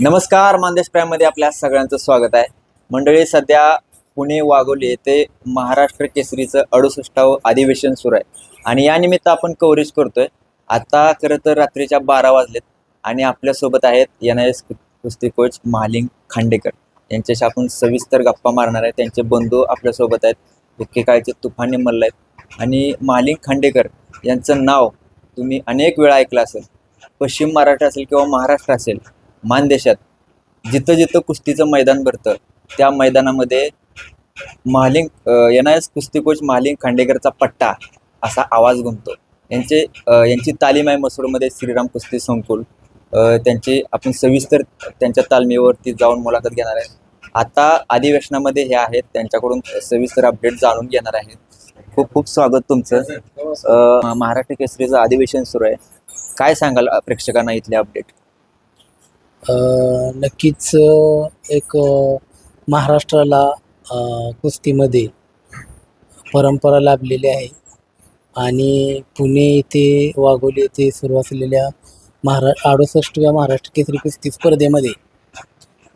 नमस्कार, मानदेश प्राईममध्ये आपल्या सगळ्यांचं स्वागत आहे. मंडळी, सध्या पुणे वाघोली येथे महाराष्ट्र केसरीचं 68वं अधिवेशन सुरू आहे आणि या निमित्त आपण कव्हरेज करतोय. आता खरं तर रात्रीच्या 12 वाजलेत आणि आपल्यासोबत आहेत NIS कुस्ती कोच महालिंग खांडेकर. यांच्याशी आपण सविस्तर गप्पा मारणार आहे. त्यांचे बंधू आपल्यासोबत आहेत, एकेकाळचे तुफानी मल्ल आहेत. आणि महालिंग खांडेकर यांचं नाव तुम्ही अनेक वेळा ऐकलं असेल. पश्चिम महाराष्ट्र असेल किंवा महाराष्ट्र असेल, मानदेशात जिथं जिथं कुस्तीचं मैदान भरतं त्या मैदानामध्ये महालिंग NIS कुस्ती कोच महालिंग खांडेकरचा पट्टा असा आवाज घुमतो. यांची तालीम आहे मसूरमध्ये श्रीराम कुस्ती संकुल. त्यांची आपण सविस्तर त्यांच्या तालमीवरती जाऊन मुलाखत घेणार आहे. आता अधिवेशनामध्ये हे आहेत, त्यांच्याकडून सविस्तर अपडेट जाणून घेणार आहे. खूप खूप स्वागत तुमचं. महाराष्ट्र केसरीचं अधिवेशन सुरू आहे, काय सांगाल प्रेक्षकांना इथले अपडेट? नक्कीच एक महाराष्ट्राला कुस्तीमध्ये परंपरा लाभलेली आहे आणि पुणे येथे वाघोली येथे सुरू असलेल्या 68व्या महाराष्ट्र केसरी कुस्ती स्पर्धेमध्ये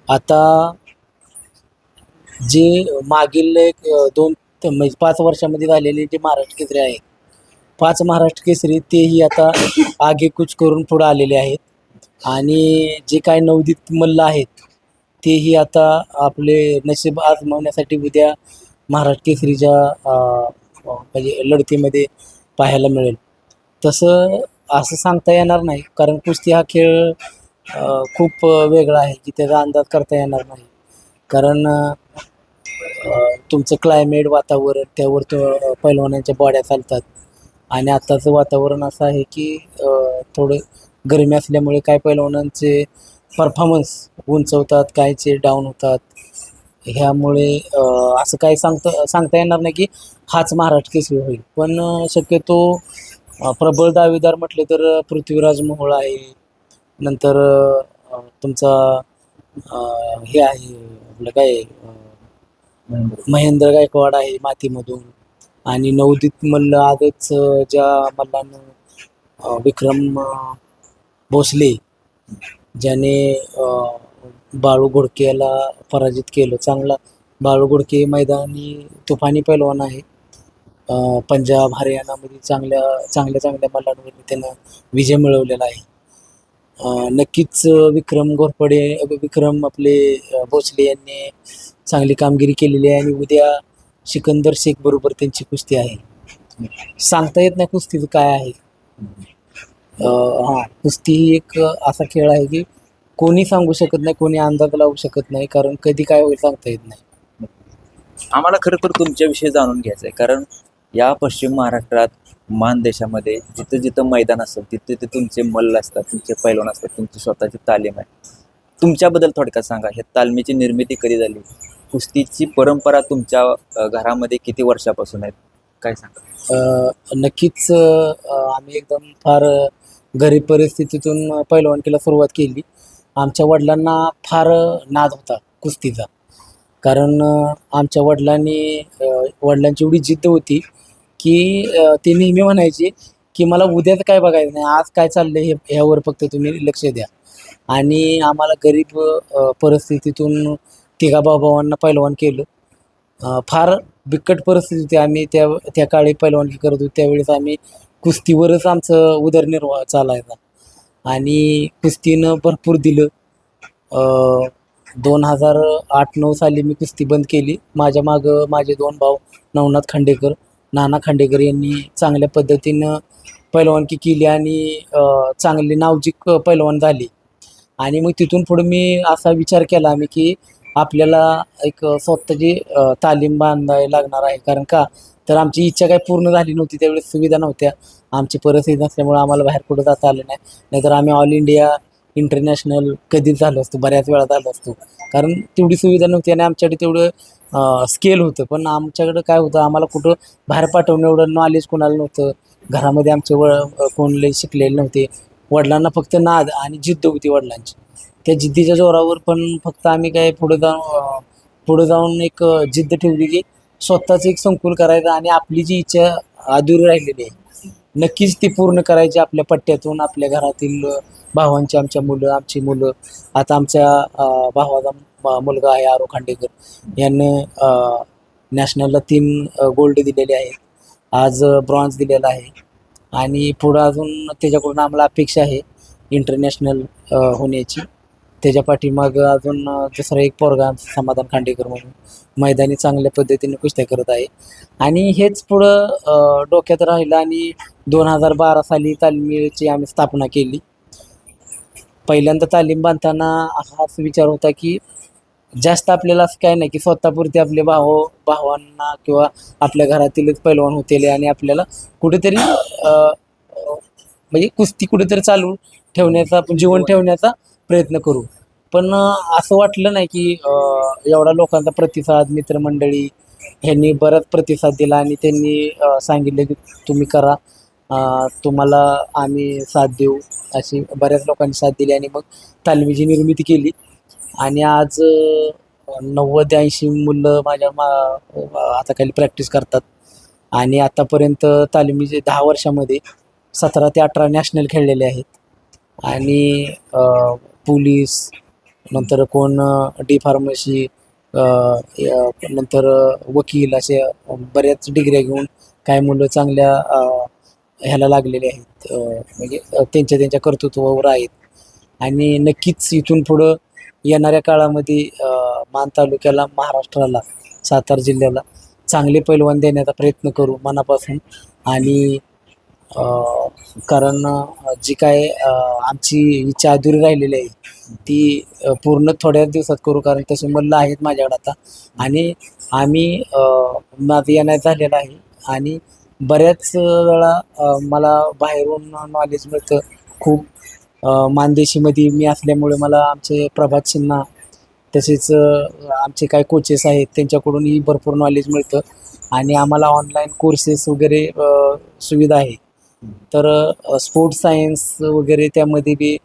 आता जे मागील एक 5 वर्षामध्ये झालेले जे महाराष्ट्र केसरी आहेत, 5 महाराष्ट्र केसरी तेही आता आगेकूच करून पुढे आलेले आहेत आणि जे काय नवोदित मल्ल आहेत तेही आता आपले नशीब आजमावण्यासाठी उद्या महाराष्ट्र केसरीच्या म्हणजे लढतीमध्ये पाहायला मिळेल. तसं असं सांगता येणार नाही, कारण कुस्ती हा खेळ खूप वेगळा आहे की त्याचा अंदाज करता येणार नाही. कारण तुमचं क्लायमेट, वातावरण, त्यावर पैलवानांच्या बॉड्या चालतात आणि आत्ताचं वातावरण असं आहे की थोडं गरमी असल्यामुळे काय पैलवानांचे परफॉर्मन्स उंचवतात, कायचे डाऊन होतात. ह्यामुळे असं काही सांगता येणार नाही की हाच महाराष्ट्र केसरी होईल. पण शक्यतो प्रबळ दावेदार म्हटले तर पृथ्वीराज मोहोळ आहे, नंतर तुमचा हे आहे आपलं काय महेंद्र गायकवाड आहे मातीमधून, आणि नवोदित मल्ल आजच ज्या मल्लानं विक्रम भोसले ज्याने बाळू घोडकेला पराजित केलं. चांगला बाळू घोडके मैदानी तुफानी पैलवान आहे. पंजाब हरियाणामध्ये चांगल्या मल्लांवर त्यानं विजय मिळवलेला आहे. नक्कीच विक्रम आपले भोसले यांनी चांगली कामगिरी केलेली आहे आणि उद्या सिकंदर शेख बरोबर त्यांची कुस्ती आहे. सांगता येत नाही कुस्तीचं काय आहे. कुस्ती ही एक असा खेळ आहे की कोणी सांगू शकत नाही, कोणी अंदाज लावू शकत नाही, कारण कधी काय होईल सांगता येत नाही. आम्हाला खरं तर तुमच्याविषयी जाणून घ्यायचं आहे, कारण या पश्चिम महाराष्ट्रात मानदेशामध्ये जिथं जिथं मैदान असतं तिथे ते तुमचे मल्ल असतात, तुमचे पैलवान असतात, तुमची स्वतःची तालीम आहे. तुमच्याबद्दल थोडक्यात सांगा. ह्या तालमीची निर्मिती कधी झाली? कुस्तीची परंपरा तुमच्या घरामध्ये किती वर्षापासून आहेत, काय सांगा? नक्कीच आम्ही एकदम फार गरीब परिस्थितीतून पैलवानकीला सुरुवात केली. आमच्या वडिलांना फार नाद होता कुस्तीचा, कारण आमच्या वडिलांची एवढी जिद्द होती की ते नेहमी म्हणायचे की मला उद्याचं काय बघायचं नाही, आज काय चाललं आहे ह्यावर फक्त तुम्ही लक्ष द्या. आणि आम्हाला गरीब परिस्थितीतून तिघा भावांना पैलवान केलं. फार बिकट परिस्थिती होती. आम्ही त्या काळी पैलवानकी करत होतो, त्यावेळेस आम्ही कुस्तीवरच आमचं उदरनिर्वाह चालायचा आणि कुस्तीनं भरपूर दिलं. 2008-09 साली मी कुस्ती बंद केली. माझ्या मागं माझे 2 भाऊ नवनाथ खांडेकर, नाना खांडेकर यांनी चांगल्या पद्धतीनं पैलवानकी केली आणि चांगली नावजिक पैलवान झाली. आणि मग तिथून पुढं मी असा विचार केला आम्ही की आपल्याला एक स्वतःची तालीम बांधायला लागणार आहे. कारण का तर आमची इच्छा काही पूर्ण झाली नव्हती, त्यावेळेस सुविधा नव्हत्या, आमची परिस्थिती नसल्यामुळे आम्हाला बाहेर कुठं जाता आलं नाही. नाहीतर आम्ही ऑल इंडिया इंटरनॅशनल कधीच झालो असतो, बऱ्याच वेळा झालो असतो, कारण तेवढी सुविधा नव्हती आणि आमच्याकडे तेवढं स्केल होतं. पण आमच्याकडं काय होतं, आम्हाला कुठं बाहेर पाठवणं एवढं नॉलेज कोणाला नव्हतं. घरामध्ये आमचे कोणले शिकलेले नव्हते. वडिलांना फक्त नाद आणि जिद्द होती वडिलांची. त्या जिद्दीच्या जोरावर पण फक्त आम्ही काय पुढे जाऊन एक जिद्द ठेवली की स्वतःच एक संकुल करायचं आणि आपली जी इच्छा अधुरी राहिलेली आहे नक्कीच ती पूर्ण करायची आपल्या पट्ट्यातून. आपल्या घरातील भावांची, आमच्या मुलं, आमची मुलं. आता आमच्या भावाचा मुलगा आहे आरो खांडेकर, यानं नॅशनलला 3 गोल्ड दिलेले आहेत. आज ब्रॉन्झ दिलेला आहे आणि पुढं अजून त्याच्याकडून आम्हाला अपेक्षा आहे इंटरनॅशनल होण्याची. त्याच्या पाठीमागं अजून दुसरा एक पोरगा आमचा समाधान खांडेकर म्हणून मैदानी चांगल्या पद्धतीने कुस्त्या करत आहे. आणि हेच पुढं डोक्यात राहिलं आणि 2012 साली तालमीची आम्ही स्थापना केली. पहिल्यांदा तालीम बांधताना हाच विचार होता की जास्त आपल्याला असं काय नाही की स्वतःपुरते आपले भावांना किंवा आपल्या घरातीलच पैलवान होतील आणि आपल्याला कुठेतरी म्हणजे कुस्ती कुठेतरी चालू ठेवण्याचा, जीवन ठेवण्याचा प्रयत्न करू. पण असं वाटलं नाही की एवढा लोकांचा प्रतिसाद, मित्रमंडळी ह्यांनी बराच प्रतिसाद दिला आणि त्यांनी सांगितलं की तुम्ही करा, तुम्हाला आम्ही साथ देऊ, अशी बऱ्याच लोकांनी साथ दिली. आणि मग तालमीची निर्मिती केली आणि आज 90-80 मुलं माझ्या हाताखाली प्रॅक्टिस करतात. आणि आतापर्यंत तालमीचे 10 वर्षामध्ये 17 ते 18 नॅशनल खेळलेले आहेत. आणि पोलीस, नंतर कोण डी फार्मसी, नंतर वकील, असे बऱ्याच डिग्र्या घेऊन काही मुलं चांगल्या ह्याला लागलेले आहेत, म्हणजे त्यांच्या कर्तृत्वावर आहेत. आणि नक्कीच इथून पुढं येणाऱ्या काळामध्ये मान तालुक्याला, महाराष्ट्राला, सातारा जिल्ह्याला चांगले पैलवान देण्याचा प्रयत्न करू मनापासून. आणि कारण जी काय आमची इच्छा अधुरी राहिलेली आहे ती पूर्ण थोड्याच दिवसात करू, कारण तसे मल्ल आहेत माझ्याकडे आता. आणि आम्ही माझं येण्यात झालेलं आहे आणि बऱ्याच वेळा मला बाहेरून नॉलेज मिळतं खूप. मानदेशीमध्ये मी असल्यामुळे मला आमचे प्रभात सिन्हा, तसेच आमचे काही कोचेस आहेत त्यांच्याकडूनही भरपूर नॉलेज मिळतं. आणि आम्हाला ऑनलाईन कोर्सेस वगैरे सुविधा आहे. तर स्पोर्ट्स सायन्स वगैरे त्यामध्ये बी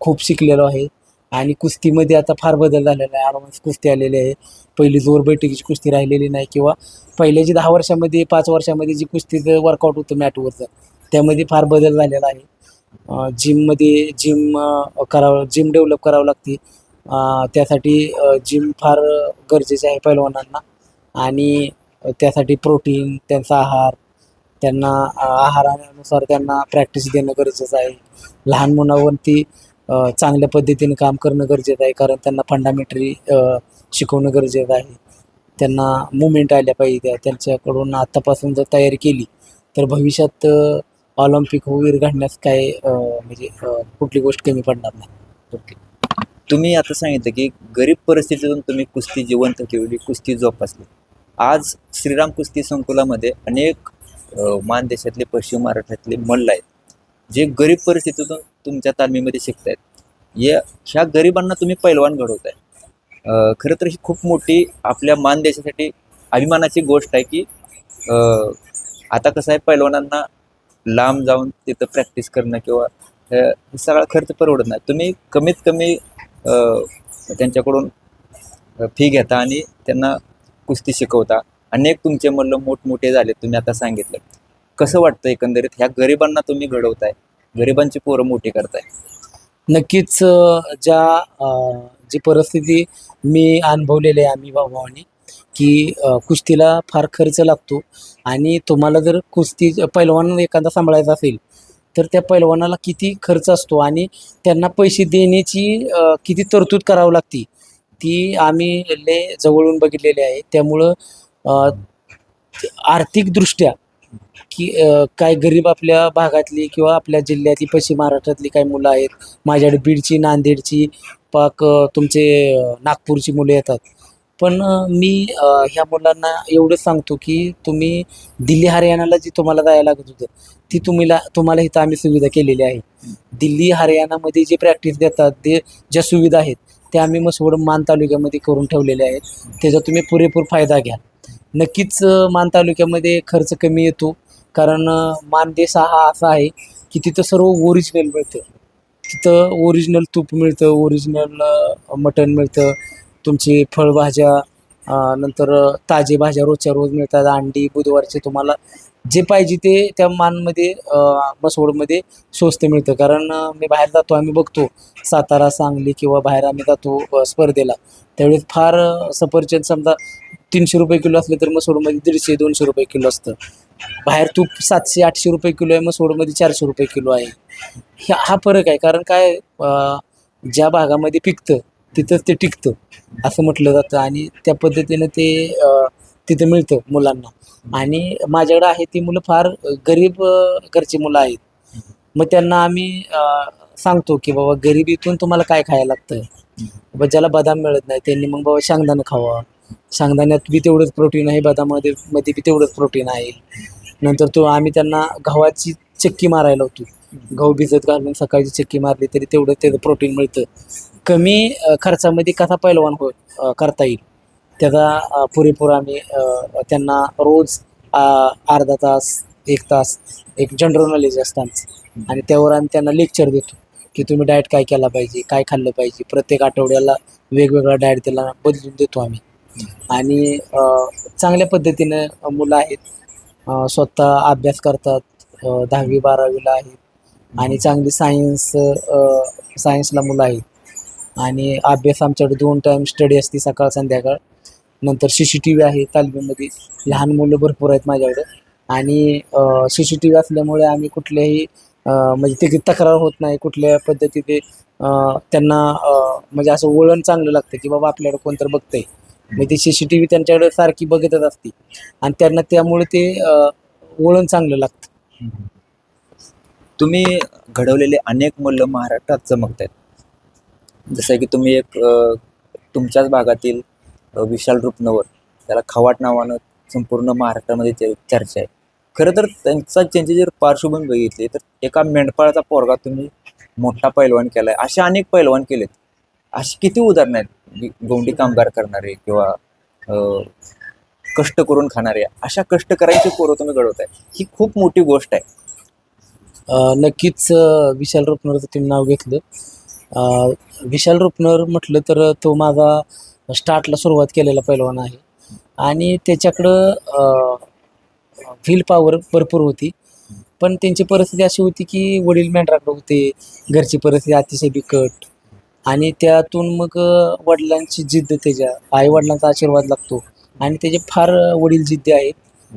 खूप शिकलेलो आहे. आणि कुस्तीमध्ये आता फार बदल झालेला आहे, ॲडव्हान्स कुस्ती आलेली आहे. पहिली जोर बैठकीची कुस्ती राहिलेली नाही, किंवा पहिल्याची 10 वर्षामध्ये, 5 वर्षामध्ये जी कुस्तीचं वर्कआउट होतं मॅटवरचं, त्यामध्ये फार बदल झालेला आहे. जिममध्ये जिम डेव्हलप करावं लागते. त्यासाठी जिम फार गरजेचे आहे पैलवानांना. आणि त्यासाठी प्रोटीन, त्यांचा आहार, त्यांना आहारानुसार त्यांना प्रॅक्टिस देणं गरजेचं आहे. लहान मुलांवरती चांगल्या पद्धतीने काम करणं गरजेचं आहे, कारण त्यांना फंडामेंटरी शिकवणं गरजेचं आहे. त्यांना मुवमेंट आल्या पाहिजे. त्यांच्याकडून आत्तापासून जर तयारी केली तर भविष्यात ऑलिम्पिक वगैरे घडण्यास काय म्हणजे कुठली गोष्ट कमी पडणार नाही. ओके. तुम्ही आता सांगितलं की गरीब परिस्थितीतून तुम्ही कुस्ती जिवंत ठेवली, कुस्ती जोपासली. आज श्रीराम कुस्ती संकुलामध्ये अनेक मानदेशातले, पश्चिम महाराष्ट्रातले मल्ल आहेत जे गरीब परिस्थितीतून तुमच्या तालमीमध्ये शिकतायत. ह्या गरिबांना तुम्ही पैलवान घडवताय. खरं तर ही खूप मोठी आपल्या मानदेशासाठी अभिमानाची गोष्ट आहे की आता कसं आहे, पैलवानांना लांब जाऊन तिथं प्रॅक्टिस करणं किंवा हे सगळा खर्च परवडत नाही. तुम्ही कमीत कमी त्यांच्याकडून फी घेता आणि त्यांना कुस्ती शिकवता. अनेक तुमचे मल्ल मोठमोठे झाले, तुम्ही आता सांगितलं. कसं वाटतं एकंदरीत ह्या गरिबांना तुम्ही घडवताय, गरिबांची पोरं मोठी करताय? नक्कीच जी परिस्थिती मी अनुभवलेली आहे आम्ही भावानी, की कुस्तीला फार खर्च लागतो. आणि तुम्हाला जर कुस्ती पैलवान एखादा सांभाळायचा असेल तर त्या पैलवानाला किती खर्च असतो आणि त्यांना पैसे देण्याची किती तरतूद करावी लागते, ती आम्ही लय जवळून बघितलेली आहे. त्यामुळं आर्थिकदृष्ट्या की काय गरीब आपल्या भागातली किंवा आपल्या जिल्ह्यातली, पश्चिम महाराष्ट्रातली काही मुलं आहेत. माझ्याकडे बीडची, नांदेडची, पाक तुमचे नागपूरची मुलं येतात. पण मी ह्या मुलांना एवढंच सांगतो की तुम्ही दिल्ली, हरियाणाला जी तुम्हाला जायला लागत होतं ती तुम्हाला इथं आम्ही सुविधा केलेली आहे. दिल्ली, हरियाणामध्ये जे प्रॅक्टिस देतात, ते ज्या सुविधा आहेत त्या आम्ही मसवड मान तालुक्यामध्ये करून ठेवलेल्या आहेत. त्याचा तुम्ही पुरेपूर फायदा घ्या. नक्कीच मान तालुक्यामध्ये खर्च कमी येतो, कारण मानदेश हा असा आहे की तिथं सर्व ओरिजिनल मिळतं. तिथं ओरिजिनल तूप मिळतं, ओरिजिनल मटण मिळतं, तुमची फळभाज्या, नंतर ताजे भाज्या रोजच्या रोज मिळतात. अंडी बुधवारचे तुम्हाला जे पाहिजे ते त्या मानमध्ये मसवडमध्ये स्वस्त मिळतं. कारण मी बाहेर जातो, आम्ही बघतो सातारा, सांगली किंवा बाहेर आम्ही जातो स्पर्धेला, त्यावेळेस फार सफरचंद समजा 300 रुपये किलो असले तर मसवडमध्ये 150-200 रुपये किलो असतं. बाहेर तूप 700-800 रुपये किलो आहे, मसवडमध्ये 400 रुपये किलो आहे. हा फरक आहे. कारण काय ज्या भागामध्ये पिकतं तिथंच ते टिकतं असं म्हटलं जातं आणि त्या पद्धतीनं ते तिथं मिळतं मुलांना. आणि माझ्याकडे आहे ती मुलं फार गरीब घरची मुलं आहेत. मग त्यांना आम्ही सांगतो की बाबा गरिबीतून तुम्हाला काय खायला लागतं. बाबा ज्याला बदाम मिळत नाही त्यांनी मग बाबा शेंगदाणं खावा. शेंगदाण्यात बी तेवढंच प्रोटीन आहे, बदामामध्ये मध्ये बी तेवढंच प्रोटीन आहे. नंतर आम्ही त्यांना गव्हाची चक्की मारायला लावतो. गहू भिजत घालून सकाळची चक्की मारली तरी तेवढं त्याचं प्रोटीन मिळतं. कमी खर्चामध्ये कसा पैलवान करता येईल त्याचा पुरेपूर आम्ही त्यांना रोज अर्धा तास 1 तास एक जनरल नॉलेज असतं आमचं आणि त्यावर आम्ही त्यांना लेक्चर देतो की तुम्ही डाएट काय केला पाहिजे, काय खाल्लं पाहिजे. प्रत्येक आठवड्याला वेगवेगळा डाएट त्याला बदलून देतो आम्ही. आणि चांगल्या पद्धतीनं मुलं आहेत. स्वतः अभ्यास करतात. 10वी-12वीला आहेत आणि चांगली सायन्सला मुलं आहेत. आणि अभ्यास आमच्याकडे 2 टाईम स्टडी असते, सकाळ संध्याकाळ. नंतर CCTV आहे तालमीमध्ये. लहान मुलं भरपूर आहेत माझ्याकडं आणि CCTV असल्यामुळे आम्ही कुठल्याही म्हणजे त्याची तक्रार होत नाही. कुठल्या पद्धतीने त्यांना म्हणजे असं वळण चांगलं लागतं की बाबा आपल्याकडं कोणतरी बघतंय. मग ती CCTV त्यांच्याकडे सारखी बघतच असते आणि त्यांना त्यामुळे ते वळण चांगलं लागतं. तुम्ही घडवलेले अनेक मुलं महाराष्ट्रात चमकत आहेत. जसं की तुम्ही एक तुमच्याच भागातील विशाल रुपनवर, त्याला खवाट नावानं संपूर्ण महाराष्ट्रामध्ये चर्चा आहे. खरं तर त्यांची जर पार्श्वभूमी बघितली तर एका मेंढपाळाचा पोरगा तुम्ही मोठा पैलवान केला आहे. असे अनेक पैलवान केलेत. अशी किती उदाहरणं आहेत गोंडी कामगार करणारे किंवा कष्ट करून खाणारे. अशा कष्ट करायची पोरं तुम्ही घडवताय, ही खूप मोठी गोष्ट आहे. नक्कीच विशाल रुपनरचं तुम्ही नाव घेतलं. विशाल रुपनर म्हटलं तर तो माझा स्टार्टला सुरुवात केलेला पैलवान आहे आणि त्याच्याकडं व्हील पॉवर भरपूर होती. पण त्यांची परिस्थिती अशी होती की वडील मेंढराकडे होते, घरची परिस्थिती अतिशय बिकट आणि त्यातून मग वडिलांची जिद्द, त्याच्या आईवडिलांचा आशीर्वाद लागतो आणि त्याचे फार वडील जिद्दी आहेत.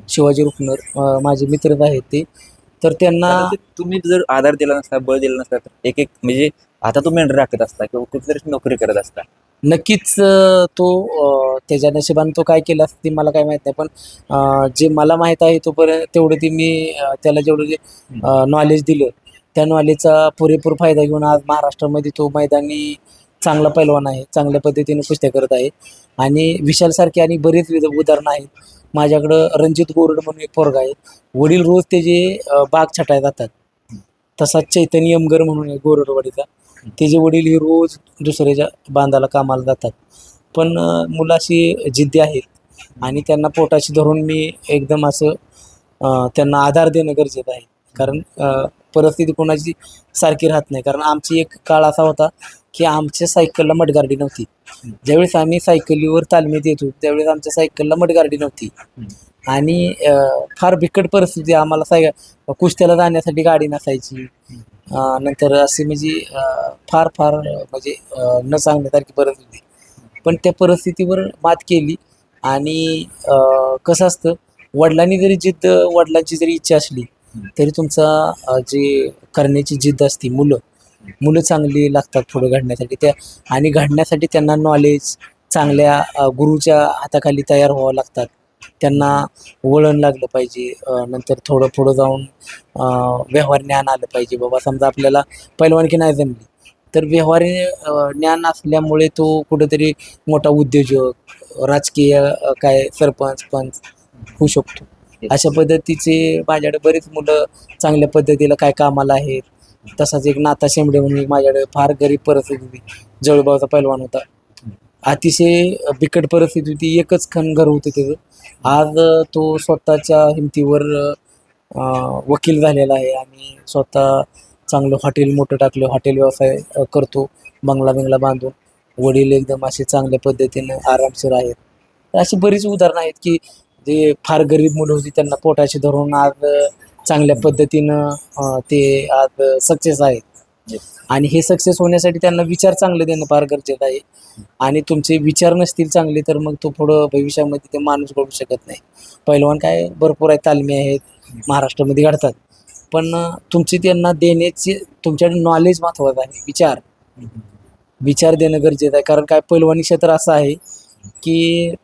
शिवाजी रुपनर माझे मित्रच आहेत ते. तर त्यांना कारण ते तुम्ही जर आधार दिला नसता, बळ दिलं नसता तर एक म्हणजे आता तो मेंढर राखत असता किंवा कुठेतरी नोकरी करत असता. नक्कीच तो त्याच्या नशिबाने तो काय केलं असतं ते मला काय माहीत नाही. पण जे मला माहीत आहे तोपर्यंत तेवढं ते मी त्याला जेवढं जे नॉलेज दिलं त्या नॉलेजचा पुरेपूर फायदा घेऊन आज महाराष्ट्रामध्ये तो मैदानी चांगला पैलवान आहे. चांगल्या पद्धतीने कुस्त्या करत आहे आणि विशालसारखे आणि बरेच उदाहरणं आहेत. माझ्याकडं रणजित गोरड म्हणून एक पोरगा आहे. वडील रोज त्याचे बाग छटाय जातात. तसाच चैतन्य यमगर म्हणून आहे गोरडवाडीचा. त्याचे वडील हे रोज दुसऱ्याच्या बांधाला कामाला जातात. पण मुलं अशी जिद्दी आहेत आणि त्यांना पोटाशी धरून मी एकदम असं त्यांना आधार देणं गरजेचं आहे. कारण परिस्थिती कोणाची सारखी राहत नाही. कारण आमची एक काळ असा होता की आमच्या सायकलला मडगार्डी नव्हती. ज्यावेळेस आम्ही सायकलीवर तालमीत येत होतो त्यावेळेस आमच्या सायकलला मडगार्डी नव्हती आणि फार बिकट परिस्थिती. आम्हाला कुस्त्याला जाण्यासाठी गाडी नसायची. नंतर असे म्हणजे फार फार म्हणजे न सांगण्यासारखी परिस्थिती. पण त्या परिस्थितीवर मात केली आणि कसं असतं, वडिलांची जरी इच्छा असली तरी तुमचा जे करण्याची जिद्द असते, मुलं चांगली लागतात पुढे घडण्यासाठी. आणि घडण्यासाठी त्यांना नॉलेज, चांगल्या गुरुच्या हाताखाली तयार व्हावं लागतात. त्यांना वळण लागलं पाहिजे. नंतर थोडं पुढं जाऊन व्यवहार ज्ञान आलं पाहिजे. बाबा समजा आपल्याला पैलवानकी नाही जमली तर व्यवहारी ज्ञान असल्यामुळे तो कुठेतरी मोठा उद्योजक, राजकीय काय सरपंच पंच होऊ शकतो. अशा पद्धतीचे माझ्याकडे बरीच मुलं चांगल्या पद्धतीला काय कामाला आहेत. तसाच एक नाथा शेंबडे म्हणून एक माझ्याकडे फार गरीब परिस्थिती होती. जळगावचा पैलवान होता. अतिशय बिकट परिस्थिती होती. एकच घर होतं त्याचं. आज तो स्वतःच्या हिमतीवर वकील झालेला आहे आणि स्वतः चांगलं हॉटेल मोठं टाकलं, हॉटेल व्यवसाय करतो, बंगला बांधून. वडील एकदम असे चांगल्या पद्धतीनं आरामशीर आहेत. तर अशी बरीच उदाहरणं आहेत की जे फार गरीब मुलं होती त्यांना पोटाशी धरून आज चांगल्या पद्धतीनं ते आज सक्सेस आहेत. Yes. आणि हे सक्सेस होण्यासाठी त्यांना विचार चांगले देणं फार गरजेचं आहे. आणि तुमचे विचार नसतील चांगले तर मग तो पुढं भविष्यामध्ये ते माणूस घडू शकत नाही. पैलवान काय भरपूर आहेत, तालमी आहेत महाराष्ट्रामध्ये घडतात, पण तुमची त्यांना देण्याची तुमच्याकडे नॉलेज महत्त्वाचं आहे. विचार देणं गरजेचं आहे. कारण काय पैलवानी क्षेत्र असं आहे की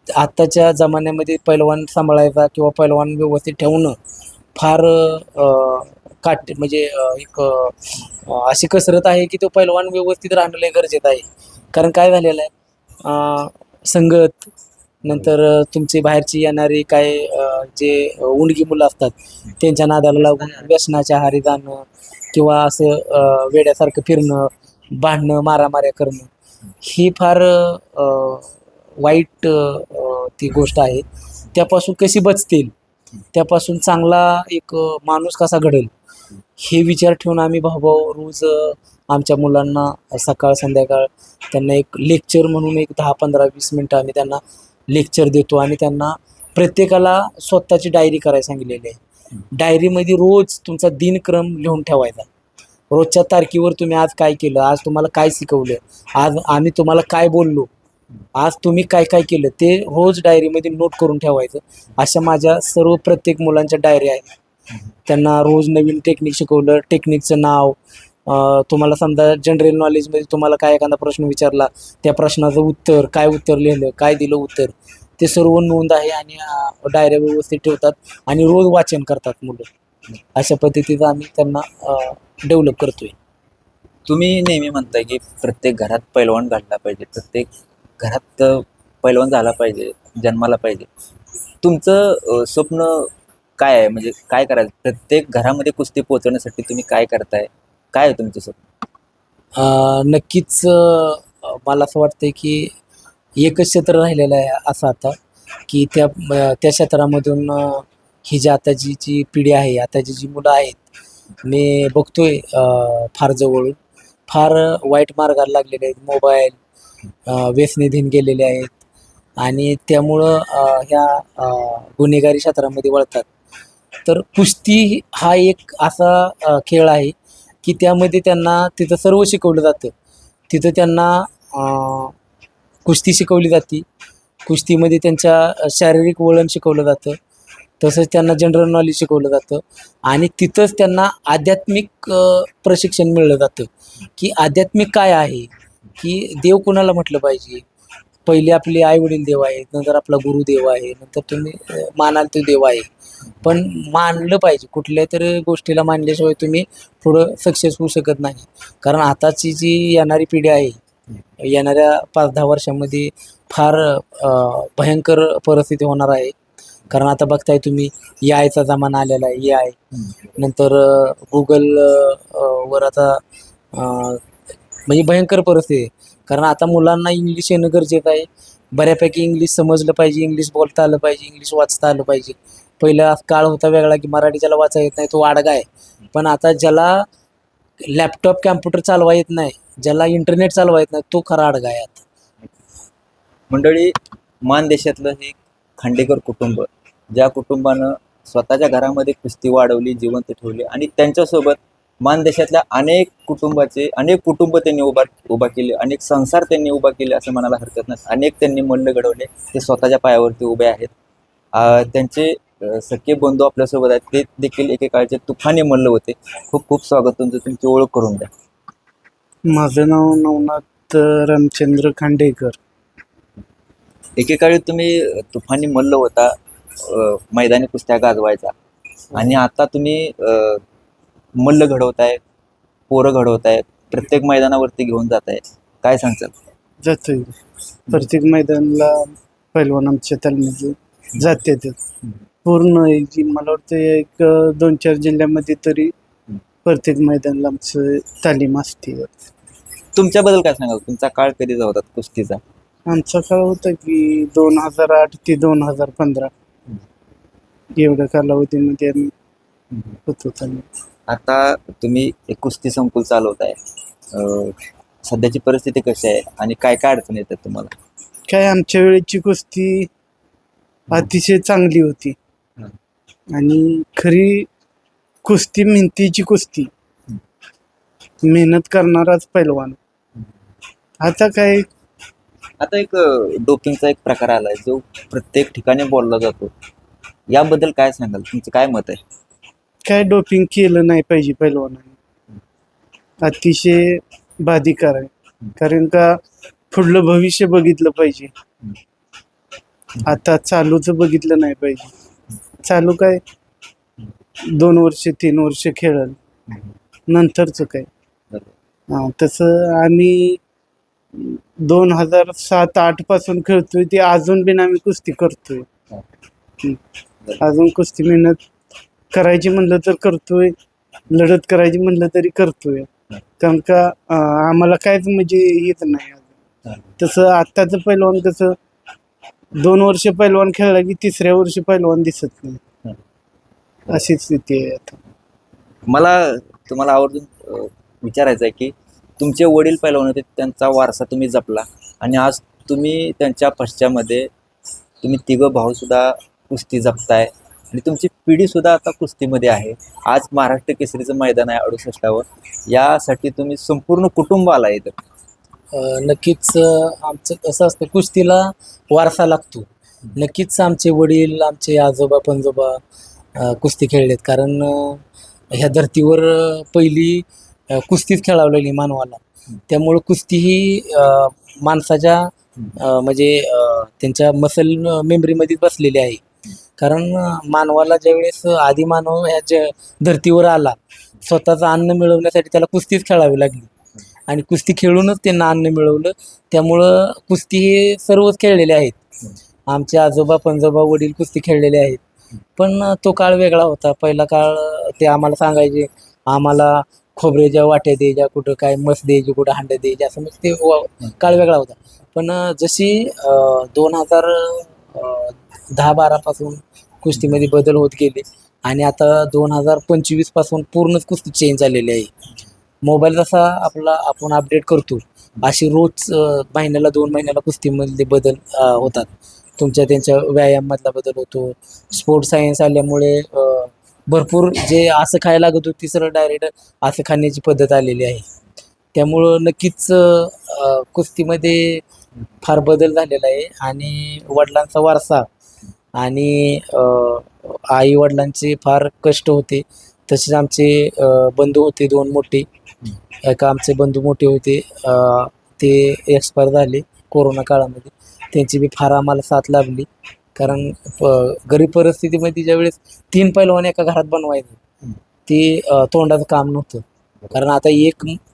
आत्ताच्या जमान्यामध्ये पैलवान सांभाळायचा किंवा पैलवान व्यवस्थित ठेवणं फार म्हणजे एक अशी कसरत आहे की तो पैलवान व्यवस्थित राहणं लय गरजेचं आहे. कारण काय झालेलं आहे, संगत नंतर तुमचे बाहेरची येणारी काय जे उंडगी मुलं असतात त्यांच्या नादाला लागून व्यसनाच्या आहारी जाणं किंवा असं वेड्यासारखं फिरणं, भांडणं, मारामाऱ्या करणं ही फार वाईट ती गोष्ट आहे. त्यापासून कशी बचतील, त्यापासून चांगला एक माणूस कसा घडेल हे विचार ठेवून आम्ही भाऊभाऊ रोज आमच्या मुलांना सकाळ संध्याकाळ त्यांना एक लेक्चर म्हणून एक 10-15-20 मिनटं आम्ही त्यांना लेक्चर देतो. आणि त्यांना प्रत्येकाला स्वतःची डायरी करायला सांगितलेली आहे. डायरीमध्ये रोज तुमचा दिनक्रम लिहून ठेवायचा. रोजच्या तारखेवर तुम्ही आज काय केलं, आज तुम्हाला काय शिकवलं, आज आम्ही तुम्हाला काय बोललो, आज तुम्ही काय काय केलं ते रोज डायरीमध्ये नोट करून ठेवायचं. अशा माझ्या सर्व प्रत्येक मुलांच्या डायरी आहेत. त्यांना रोज नवीन टेक्निक शिकवलं, टेक्निकचं नाव, तुम्हाला समजा जनरल नॉलेजमध्ये तुम्हाला काय एखादा प्रश्न विचारला त्या प्रश्नाचं उत्तर, काय उत्तर लिहिलं, काय दिलं उत्तर, ते सर्व नोंद आहे. आणि डायऱ्या व्यवस्थित ठेवतात आणि रोज वाचन करतात मुलं. अशा पद्धतीचं आम्ही त्यांना डेव्हलप करतोय. तुम्ही नेहमी म्हणताय की प्रत्येक घरात पैलवान घडला पाहिजे, प्रत्येक घरात पैलवान झाला पाहिजे, जन्माला पाहिजे. तुमचं स्वप्न काय आहे, म्हणजे काय करायचं प्रत्येक घरामध्ये कुस्ती पोहोचवण्यासाठी तुम्ही काय करताय, काय आहे तुमचं स्वप्न? नक्कीच मला असं वाटतं की एकच क्षेत्र राहिलेलं आहे असं आता की त्या क्षेत्रामधून ही जी आताची जी पिढी आहे, आताची जी मुलं आहेत मी बघतोय फार जवळून फार वाईट मार्गाला लागलेले आहेत. मोबाईल व्यसनेधीन गेलेले आहेत आणि त्यामुळं ह्या गुन्हेगारी क्षेत्रामध्ये वळतात. तर कुस्ती हा एक असा खेळ आहे की त्यामध्ये त्यांना तिथं सर्व शिकवलं जातं. तिथं त्यांना कुस्ती शिकवली जाते, कुस्तीमध्ये त्यांच्या शारीरिक वळण शिकवलं जातं, तसंच त्यांना जनरल नॉलेज शिकवलं जातं. आणि तिथंच त्यांना आध्यात्मिक प्रशिक्षण मिळलं जातं की आध्यात्मिक काय आहे, की देव कुणाला म्हटलं पाहिजे. पहिले आपले आईवडील देव आहेत, नंतर आपला गुरु देव आहे, नंतर तुम्ही मानाल तो देव आहे. पण मानलं पाहिजे, कुठल्या तरी गोष्टीला मानल्याशिवाय तुम्ही पुढं सक्सेस होऊ शकत नाही. कारण आताची जी येणारी पिढी आहे, येणाऱ्या 5-10 वर्षामध्ये फार भयंकर परिस्थिती होणार आहे. कारण आता बघताय तुम्ही AIचा जमाना आलेला आहे. AI नंतर गुगल वर आता म्हणजे भयंकर परिस्थिती आहे. कारण आता मुलांना इंग्लिश येणं गरजेचं आहे. बऱ्यापैकी इंग्लिश समजलं पाहिजे, इंग्लिश बोलता आलं पाहिजे, इंग्लिश वाचता आलं पाहिजे. पहिला काळ होता वेगळा की मराठी ज्याला वाचा येत नाही तो आडगा आहे. पण आता ज्याला लॅपटॉप कॅम्प्युटर चालवा येत नाही, ज्याला इंटरनेट चालवा येत नाही तो खरा आडगा आहे आता. मंडळी, मानदेशातलं हे खांडेकर कुटुंब, ज्या कुटुंबानं स्वतःच्या घरामध्ये कुस्ती वाढवली, जिवंत ठेवली आणि त्यांच्यासोबत मानदेशातल्या अनेक कुटुंब त्यांनी उभा केले, अनेक संसार त्यांनी उभा केले असं म्हणायला हरकत नाही. अनेक त्यांनी मल्ल घडवले, ते स्वतःच्या पायावरती उभे आहेत. त्यांचे सख्खे बंधू आपल्यासोबत आहेत, ते देखील एकेकाळचे तुफानी मल्ल होते. खूप खूप स्वागत तुमचं, तुमची ओळख करून द्या. माझं नाव नवनाथ रामचंद्र खांडेकर. एकेकाळी तुम्ही तुफानी मल्ल होता, मैदानी कुस्त्या गाजवायचा, आणि आता तुम्ही मल्ल घडवताय, पोरं घडवताय, प्रत्येक मैदानावरती घेऊन जाताय. काय सांगताल? जातोय प्रत्येक मैदानाला पैलवान आमच्या तालमीचे जाते. पूर्ण मला वाटतं एक 2-4 जिल्ह्यामध्ये तरी प्रत्येक मैदानाला आमचं तालीम असते. तुमच्याबद्दल काय सांगाल? तुमचा काळ कधी होता कुस्तीचा? आमचा काळ होता की 2008 ते 2015 एवढ्या कालावधीमध्ये आम्ही होतो तालीम. आता तुम्ही एक कुस्ती संकुल चालवताय, सध्याची परिस्थिती कशी आहे आणि काय काय अडचणी येतात तुम्हाला? काय आमच्या वेळेची कुस्ती अतिशय चांगली होती. हं. आणि खरी कुस्ती मेहनतीची कुस्ती, मेहनत करणाराच पैलवान. आता काय आता एक डोपिंगचा एक प्रकार आलाय जो प्रत्येक ठिकाणी बोलला जातो. याबद्दल काय सांगाल? तुमचं काय मत आहे? काय डोपिंग केलं नाही पाहिजे पैलवानाने. अतिशय बाधिकार आहे. कारण का पुढलं भविष्य बघितलं पाहिजे. आता चालूचं बघितलं नाही पाहिजे. चालू काय 2 वर्ष 3 वर्ष खेळल, नंतरचं काय. तसं आम्ही 2007-8 पासून खेळतोय, ते अजून बिन आम्ही कुस्ती करतोय. अजून कुस्ती मेहनत करायची म्हणलं तर करतोय, लढत करायची म्हणलं तरी करतोय. कारण का आम्हाला कायच म्हणजे येत नाही. तसं आत्ताचं पैलवान कसं 2 वर्ष पैलवान खेळला की 3ऱ्या वर्षी पैलवान दिसत नाही, अशी स्थिती आहे आता. मला तुम्हाला आवर्जून विचारायचं आहे की तुमचे वडील पैलवान होते, त्यांचा वारसा तुम्ही जपला आणि आज तुम्ही त्यांच्या पश्चामध्ये तुम्ही तिघं भाऊसुद्धा कुस्ती जपताय आणि तुमची पिढीसुद्धा आता कुस्तीमध्ये आहे. आज महाराष्ट्र केसरीचं मैदान आहे 68वर. यासाठी तुम्ही संपूर्ण कुटुंब आला इथं. नक्कीच आमचं कसं असतं, कुस्तीला वारसा लागतो. नक्कीच आमचे वडील, आमचे आजोबा पणजोबा कुस्ती खेळलेत. कारण ह्या धर्तीवर पहिली कुस्तीच खेळवलेली मानवाला. त्यामुळं कुस्ती ही माणसाच्या म्हणजे त्यांच्या मसल मेमरीमध्ये बसलेली आहे. कारण मानवाला ज्यावेळेस आधी मानव ह्या धर्तीवर आला, स्वतःचं अन्न मिळवण्यासाठी त्याला कुस्तीच खेळावी लागली आणि कुस्ती खेळूनच त्यांना अन्न मिळवलं. त्यामुळं कुस्ती हे सर्वच खेळलेले आहेत. आमचे आजोबा पणजोबा वडील कुस्ती खेळलेले आहेत. पण तो काळ वेगळा होता. पहिला काळ ते आम्हाला सांगायचे, आम्हाला खोबऱ्याच्या वाट्या द्यायच्या, कुठं काय मस द्यायची, कुठं हांड्या द्यायच्या, असं म्हणजे ते काळ वेगळा होता. पण जशी 2010-12 पासून कुस्तीमध्ये बदल होत गेले आणि आता 2025 पासून पूर्णच कुस्ती चेंज झालेली आहे. मोबाईल जसा आपण अपडेट करतो, अशी रोज महिन्याला 2 महिन्याला कुस्तीमधले बदल होतात. त्यांच्या व्यायामामधला बदल होतो. स्पोर्ट्स सायन्स आल्यामुळे भरपूर जे असं खायला लागत होती, सरळ डायरेक्ट असं खाण्याची पद्धत आलेली आहे. त्यामुळं नक्कीच कुस्तीमध्ये फार बदल झालेला आहे. आणि वडिलांचा वारसा आणि आई वडिलांचे फार कष्ट होते. तसेच आमचे बंधू होते 2 मोठे. आमचे बंधू मोठे होते, ते एक्सपायर झाले कोरोना काळामध्ये. त्यांची बी फार आम्हाला साथ लाभली. कारण गरीब परिस्थितीमध्ये ज्यावेळेस 3 पैलवान एका घरात बनवायचं, ते तोंडाचं काम नव्हतं. कारण आता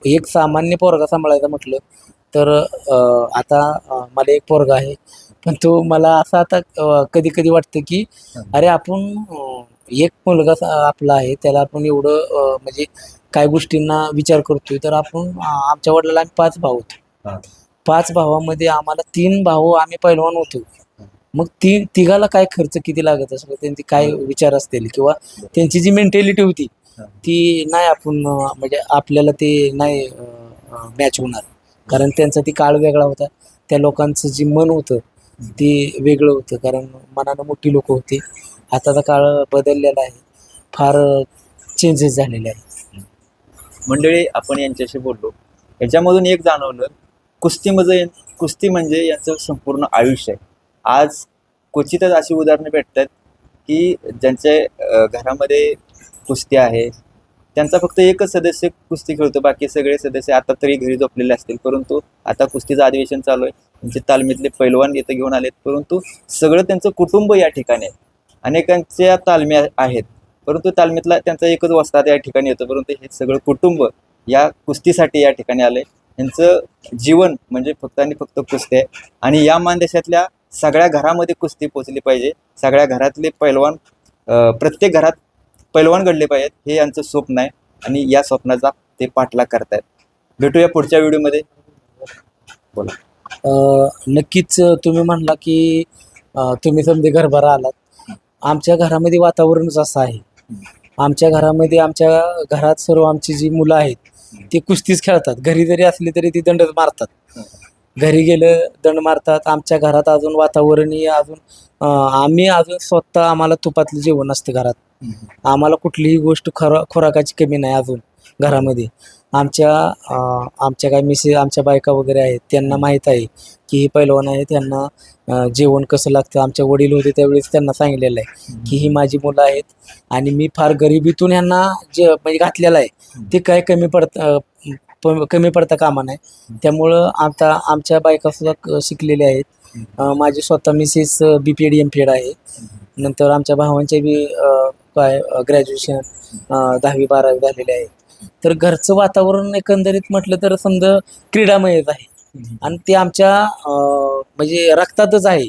एक सामान्य पोरगा सांभाळायचा म्हटलं तर आता मला एक पोरगा आहे, पण तो मला असं आता कधी कधी वाटतं की अरे आपण एक मुलगा आपला आहे, त्याला आपण एवढं म्हणजे काय गोष्टींना विचार करतोय. तर आपण आमच्या वडिलांना आम्ही 5 भाऊ होतो. 5 भावामध्ये आम्हाला 3 भाऊ आम्ही पैलवान होतो. मग तिघाला काय खर्च किती लागत असेल, त्यांचे काय विचार असतील किंवा त्यांची जी मेंटॅलिटी होती ती नाही आपण म्हणजे आपल्याला ते नाही मॅच होणार. कारण त्यांचा ती काळ वेगळा होता. त्या लोकांचं जी मन होतं ते वेगळं होतं. कारण मनानं मोठी लोक होती. आताचा काळ बदललेला आहे, फार चेंजेस झालेले आहेत. मंडळी, आपण यांच्याशी बोललो, याच्यामधून एक जाणवलं, कुस्ती म्हणजे यांचं संपूर्ण आयुष्य आहे. आज क्वचितच अशी उदाहरणं भेटतात की ज्यांच्या घरामध्ये कुस्ती आहे, त्यांचा फक्त एकच सदस्य कुस्ती खेळतो, बाकी सगळे सदस्य आता तरी घरी झोपलेले असतील. परंतु आता कुस्तीचं अधिवेशन चालू आहे, त्यांचे तालमीतले पैलवान इथं घेऊन आलेत, परंतु सगळं त्यांचं कुटुंब या ठिकाणी आहे. अनेकांच्या तालमी आहेत, परंतु तालमीतला त्यांचा एकच वस्ताद या ठिकाणी येतो, परंतु हे सगळं कुटुंब या कुस्तीसाठी या ठिकाणी आले. यांचं जीवन म्हणजे फक्त आणि फक्त कुस्ती आहे. आणि या मानदेशातल्या सगळ्या घरामध्ये कुस्ती पोचली पाहिजे. सगळ्या घरातले पैलवान, प्रत्येक घरात पैलवान घडले पाहिजेत, हे यांचं स्वप्न आहे आणि या स्वप्नाचा ते पाठलाग करतायत. भेटूया पुढच्या व्हिडिओमध्ये. बोला. नक्कीच तुम्ही म्हणला की तुम्ही समजे घरभरा आलात. आमच्या घरामध्ये वातावरणच असं आहे. आमच्या घरात सर्व आमची जी मुलं आहेत ते कुस्तीच खेळतात. घरी जरी असली तरी ती दंडच मारतात. घरी गेलं दंड मारतात. आमच्या घरात अजून वातावरणही अजून आम्ही अजून स्वतः आम्हाला तुपातलं जेवण असतं घरात. आम्हाला कुठलीही गोष्ट खुराकाची कमी नाही अजून घरामध्ये. आमच्या काय मिसेस आमच्या बायका वगैरे आहेत त्यांना माहीत आहे की ही पैलवान आहे, त्यांना जेवण कसं लागतं. आमच्या वडील होते त्यावेळेस त्यांना सांगितलेलं आहे की ही माझी मुलं आहेत आणि मी फार गरिबीतून यांना जे म्हणजे घातलेलं आहे ते काय कमी पडता कामा नाही. त्यामुळं आता आमच्या बायका सुद्धा शिकलेल्या आहेत. माझी स्वतः मिसेस BPEd MPEd आहे. नंतर आमच्या भावांचे बी काय ग्रॅज्युएशन 10वी 12वी झालेले आहे. तर घरचं वातावरण एकंदरीत म्हटलं तर समजा क्रीडामयच आहे आणि ते आमच्या म्हणजे रक्तातच आहे.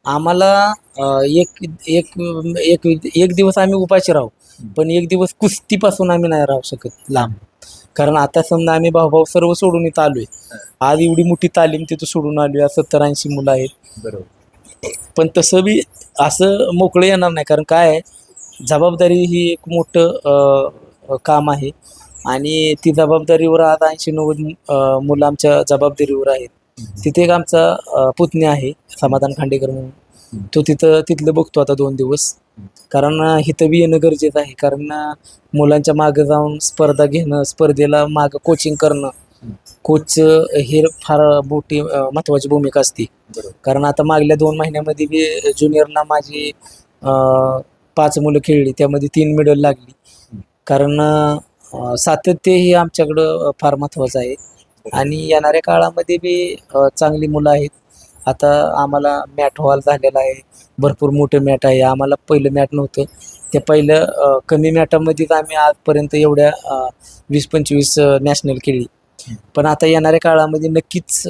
आम्हाला एक एक एक एक दिवस आम्ही उपाशी राहू, पण एक दिवस कुस्तीपासून आम्ही नाही राहू शकत लांब. कारण आता समजा आम्ही भाऊ सर्व सोडून इथं आलोय. आज एवढी मोठी तालीम तिथं सोडून आलोय. 70-80 मुलं आहेत. पण तसं बी असं मोकळं येणार नाही. कारण काय आहे, जबाबदारी ही एक मोठं काम आहे आणि ती जबाबदारीवर आज 80-90 मुलं आमच्या जबाबदारीवर आहेत. तिथे एक आमचा पुतण्या आहे समाधान खांडेकर म्हणून. तो तिथलं बघतो आता 2 दिवस. कारण इथं बी येणं गरजेचं आहे. कारण मुलांच्या मागं जाऊन स्पर्धा घेणं, स्पर्धेला मागं कोचिंग करणं, कोच हे फार मोठी महत्त्वाची भूमिका असते. कारण आता मागल्या 2 महिन्यामध्ये बी ज्युनियरला माझी 5 मुलं खेळली, त्यामध्ये 3 मेडल लागली. कारण सातत्य हे आमच्याकडं फार महत्त्वाचं आहे आणि येणाऱ्या काळामध्ये बी चांगली मुलं आहेत. आता आम्हाला मॅट हॉल झालेला आहे, भरपूर मोठं मॅट आहे. आम्हाला पहिलं मॅट नव्हतं. ते पहिलं कमी मॅटामध्येच आम्ही आजपर्यंत एवढ्या 20-25 नॅशनल खेळली. पण आता येणाऱ्या काळामध्ये नक्कीच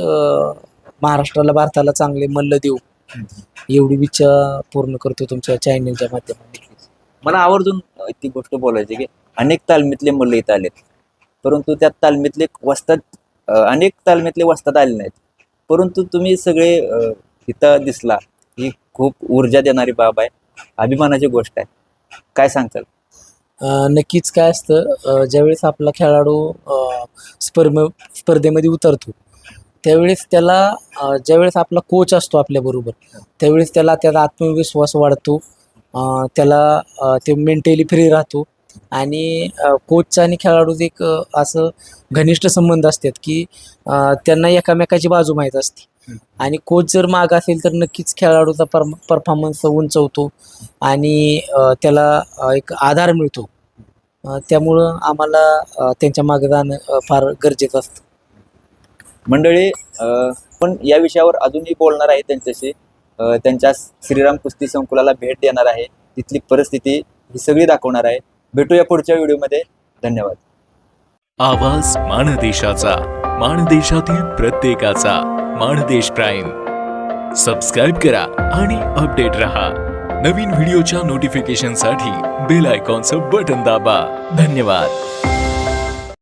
महाराष्ट्राला भारताला चांगले मल्ल देऊ एवढी इच्छा पूर्ण करतो तुमच्या चॅनलच्या माध्यमातून. मला आवर्जून ती गोष्ट बोलायची की अनेक तालमीतले मुलं इथं आलेत, परंतु त्या तालमीतले अनेक तालमीतले वस्तात आले नाहीत. परंतु तुम्ही सगळे इथं दिसला, ही खूप ऊर्जा देणारी बाब आहे, अभिमानाची गोष्ट आहे. काय सांगताल? नक्कीच काय असतं, ज्यावेळेस आपला खेळाडू स्पर्धेमध्ये उतरतो त्यावेळेस त्याला ज्यावेळेस आपला कोच असतो आपल्याबरोबर त्यावेळेस त्याला आत्मविश्वास वाढतो. त्याला ते मेंटली फ्री राहतो आणि कोचचा आणि खेळाडूचं एक असं घनिष्ठ संबंध असतात की त्यांना एकामेकाची बाजू माहीत असते आणि कोच जर माग असेल तर नक्कीच खेळाडूचा परफॉर्मन्स उंचवतो आणि त्याला एक आधार मिळतो. त्यामुळं आम्हाला त्यांच्या मागे जाणं फार गरजेचं असतं. मंडळी, पण या विषयावर अजूनही बोलणार आहे त्यांच्याशी. त्यांच्या श्रीराम कुस्ती संकुलाला भेट देणार आहे, तिथली परिस्थिती ही सगळी दाखवणार आहे. भेटूया पुढच्या व्हिडिओमध्ये. धन्यवाद. आवाज माणदेशाचा, माणदेशातील प्रत्येकाचा. माणदेश प्राईम सबस्क्राईब करा आणि अपडेट रहा. नवीन व्हिडिओच्या नोटिफिकेशनसाठी बेल आयकॉनचं बटन दाबा. धन्यवाद.